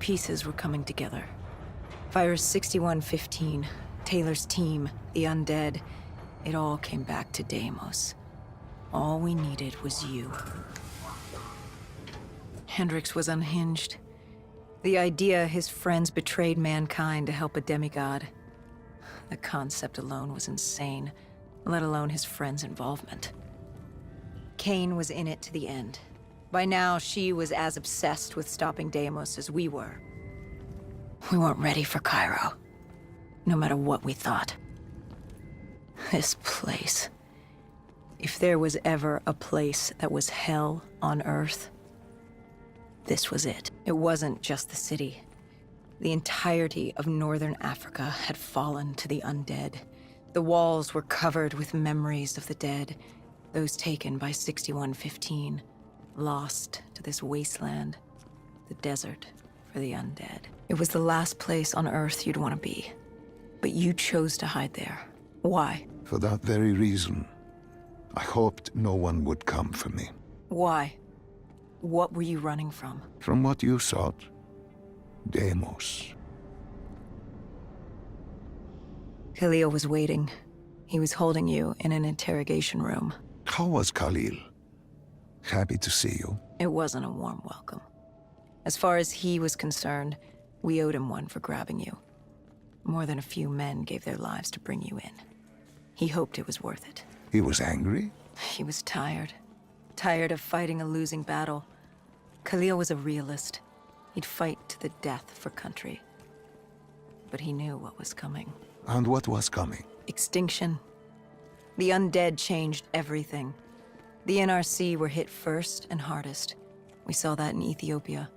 pieces were coming together. Fire's 6115, Taylor's team, the undead. It all came back to Deimos. All we needed was you. Hendricks was unhinged. The idea his friends betrayed mankind to help a demigod. The concept alone was insane, let alone his friends' involvement. Kane was in it to the end. By now, she was as obsessed with stopping Deimos as we were. We weren't ready for Cairo, no matter what we thought. This place. If there was ever a place that was hell on Earth, this was it. It wasn't just the city. The entirety of northern Africa had fallen to the undead. The walls were covered with memories of the dead, those taken by 6115, lost to this wasteland, the desert for the undead. It was the last place on Earth you'd want to be. But you chose to hide there. Why? For that very reason. I hoped no one would come for me. Why? What were you running from? From what you sought, Deimos. Khalil was waiting. He was holding you in an interrogation room. How was Khalil? Happy to see you. It wasn't a warm welcome. As far as he was concerned, we owed him one for grabbing you. More than a few men gave their lives to bring you in. He hoped it was worth it. He was angry? He was tired. Tired of fighting a losing battle. Khalil was a realist. He'd fight to the death for country. But he knew what was coming. And what was coming? Extinction. The undead changed everything. The NRC were hit first and hardest. We saw that in Ethiopia.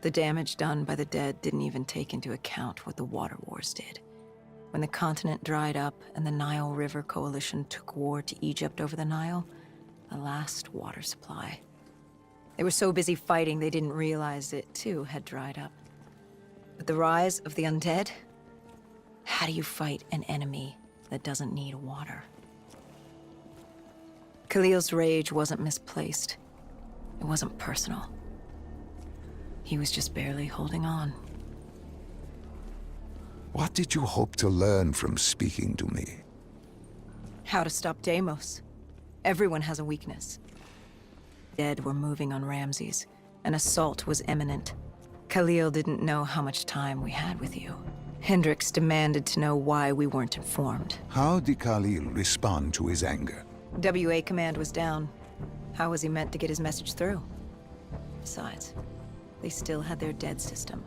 The damage done by the dead didn't even take into account what the water wars did. When the continent dried up and the Nile River Coalition took war to Egypt over the Nile, the last water supply. They were so busy fighting they didn't realize it, too, had dried up. But the rise of the undead? How do you fight an enemy that doesn't need water? Khalil's rage wasn't misplaced. It wasn't personal. He was just barely holding on. What did you hope to learn from speaking to me? How to stop Deimos. Everyone has a weakness. Dead were moving on Ramses. An assault was imminent. Khalil didn't know how much time we had with you. Hendricks demanded to know why we weren't informed. How did Khalil respond to his anger? WA command was down. How was he meant to get his message through? Besides, they still had their dead system.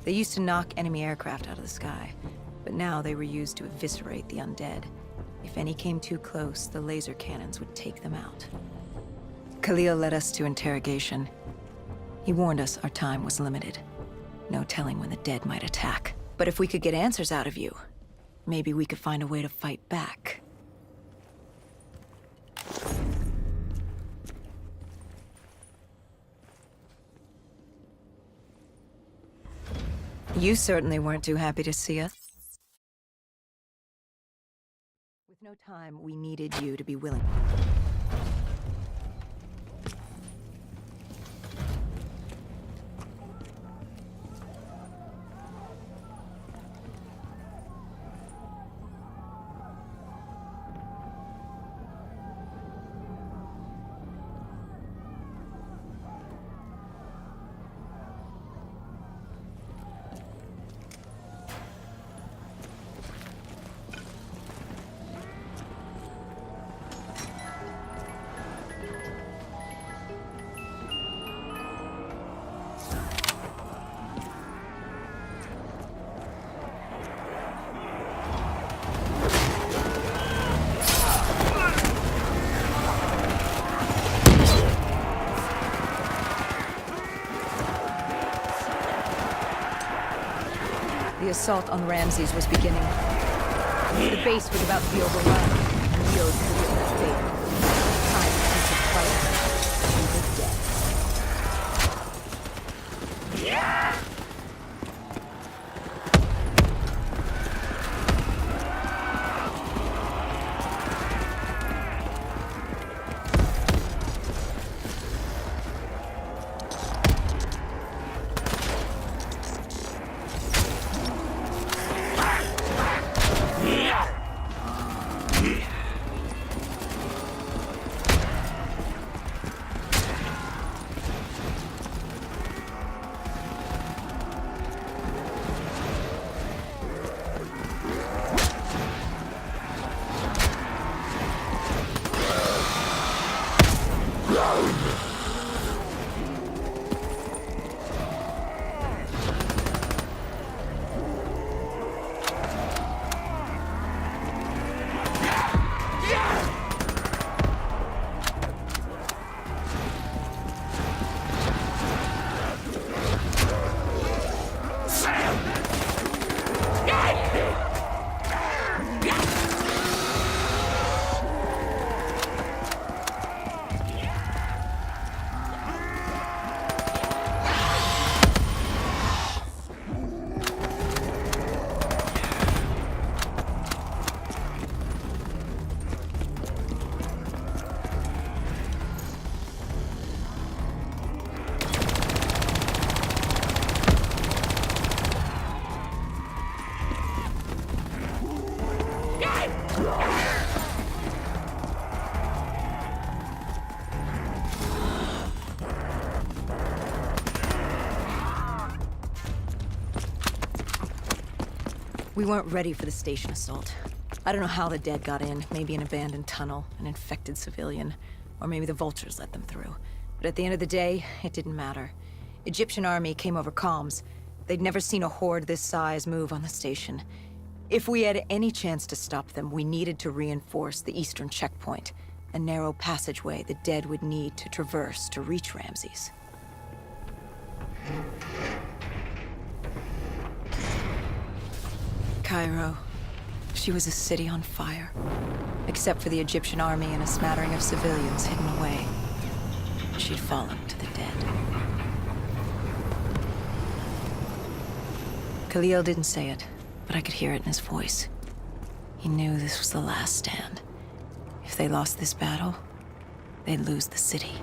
They used to knock enemy aircraft out of the sky, but now they were used to eviscerate the undead. If any came too close, the laser cannons would take them out. Khalil led us to interrogation. He warned us our time was limited. No telling when the dead might attack. But if we could get answers out of you, maybe we could find a way to fight back. You certainly weren't too happy to see us. With no time, we needed you to be willing. The assault on Ramses was beginning. The base was about to be overrun, and we owed Khalil that favor. Time to fight. We were dead. We weren't ready for the station assault. I don't know how the dead got in. Maybe an abandoned tunnel, an infected civilian, or maybe the vultures let them through. But at the end of the day, it didn't matter. Egyptian army came over comms. They'd never seen a horde this size move on the station. If we had any chance to stop them, we needed to reinforce the eastern checkpoint, a narrow passageway the dead would need to traverse to reach Ramses. Cairo. She was a city on fire. Except for the Egyptian army and a smattering of civilians hidden away. She'd fallen to the dead. Khalil didn't say it, but I could hear it in his voice. He knew this was the last stand. If they lost this battle, they'd lose the city.